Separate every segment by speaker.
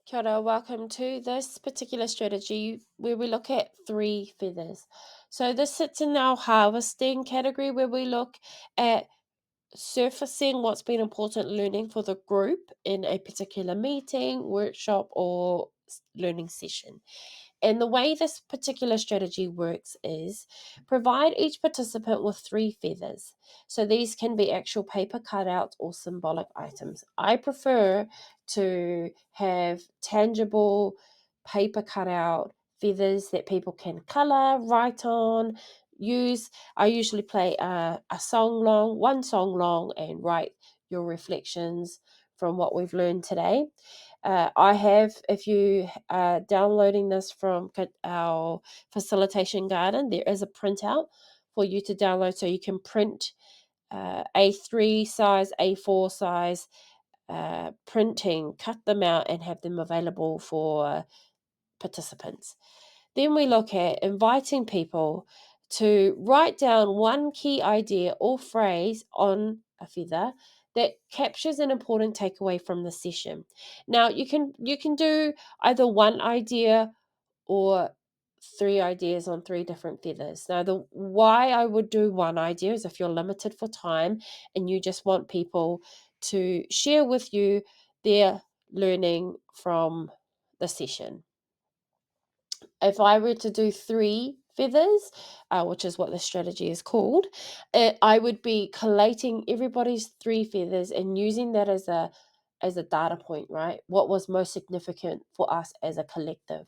Speaker 1: Kia ora, welcome to this particular strategy where we look at three feathers. So this sits in our harvesting category where we look at surfacing what's been important learning for the group in a particular meeting, workshop, or learning session. And the way this particular strategy works is provide each participant with three feathers. So these can be actual paper cutouts or symbolic items. I prefer to have tangible paper cutout feathers that people can color, write on, use. I usually play one song long, and write your reflections from what we've learned today. I have, if you are downloading this from our facilitation garden, there is a printout for you to download, so you can print A3 size, A4 size printing, cut them out, and have them available for participants. Then we look at inviting people to write down one key idea or phrase on a feather that captures an important takeaway from the session. Now you can do either one idea or three ideas on three different feathers. Now the why I would do one idea is if you're limited for time and you just want people to share with you their learning from the session. If I were to do three feathers, which is what the strategy is called, I would be collating everybody's three feathers and using that as a data point, right? What was most significant for us as a collective,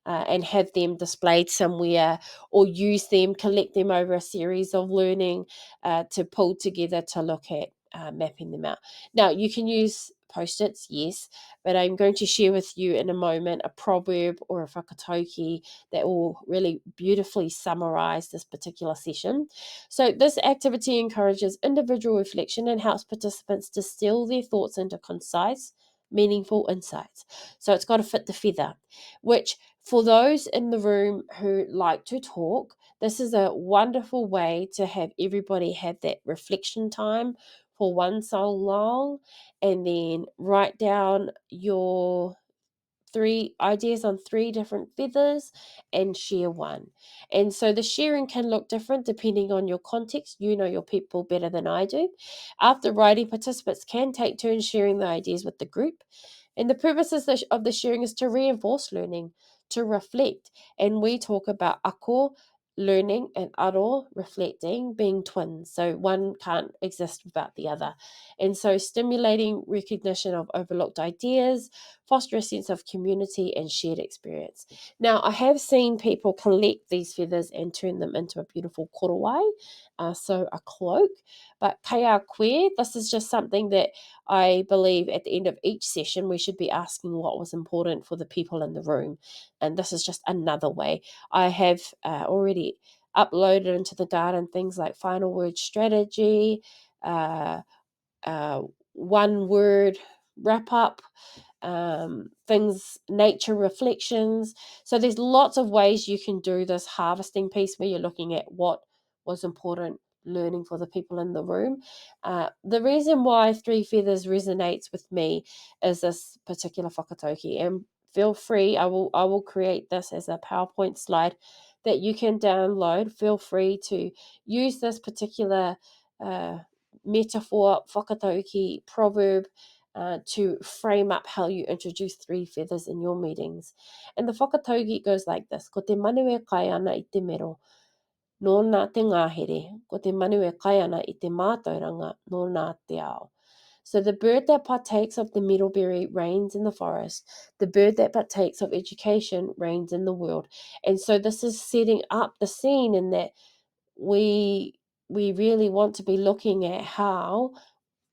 Speaker 1: and have them displayed somewhere, or use them, collect them over a series of learning to pull together to look at mapping them out. Now, you can use post-its, yes, but I'm going to share with you in a moment a proverb or a whakatauki that will really beautifully summarize this particular session. So, this activity encourages individual reflection and helps participants distill their thoughts into concise, meaningful insights. So, it's got to fit the feather, which for those in the room who like to talk, this is a wonderful way to have everybody have that reflection time for one song long, and then write down your three ideas on three different feathers and share one. And so the sharing can look different depending on your context. You know your people better than I do. After writing, participants can take turns sharing the ideas with the group. And the purposes of the sharing is to reinforce learning, to reflect. And we talk about ako, learning, and aro, reflecting, being twins. So one can't exist without the other. And so stimulating recognition of overlooked ideas, foster a sense of community and shared experience. Now, I have seen people collect these feathers and turn them into a beautiful korowai, so a cloak. But kaya koe, this is just something that I believe at the end of each session, we should be asking what was important for the people in the room. And this is just another way. I have already uploaded into the garden things like final word strategy, uh, one word wrap up, things, nature reflections. So there's lots of ways you can do this harvesting piece where you're looking at what was important learning for the people in the room. The reason why three feathers resonates with me is this particular whakatauki, and feel free, I will create this as a PowerPoint slide that you can download. Feel free to use this particular uh, metaphor, whakatauki, proverb, to frame up how you introduce three feathers in your meetings. And the whakatauki goes like this: ko te manu e kai ana I te mero, nō nā te ngahere, ko te manu e kai ana I te mātauranga, nō nā te ao. So the bird that partakes of the middleberry reigns in the forest. The bird that partakes of education reigns in the world. And so this is setting up the scene in that we really want to be looking at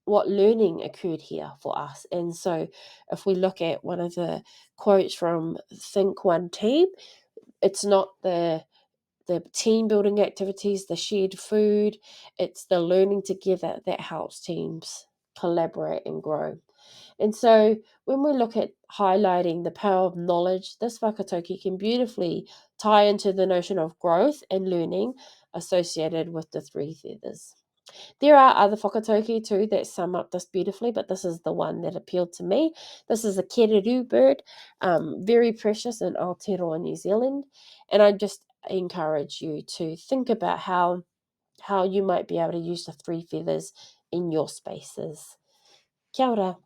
Speaker 1: what learning occurred here for us. And so if we look at one of the quotes from Think One Team, it's not the team building activities, the shared food, it's the learning together that helps teams collaborate and grow. And so when we look at highlighting the power of knowledge, this whakatauki can beautifully tie into the notion of growth and learning associated with the three feathers. There are other whakatauki too that sum up this beautifully, but this is the one that appealed to me. This is a kereru bird, very precious in Aotearoa, New Zealand. And I just encourage you to think about how you might be able to use the three feathers in your spaces. Kia ora.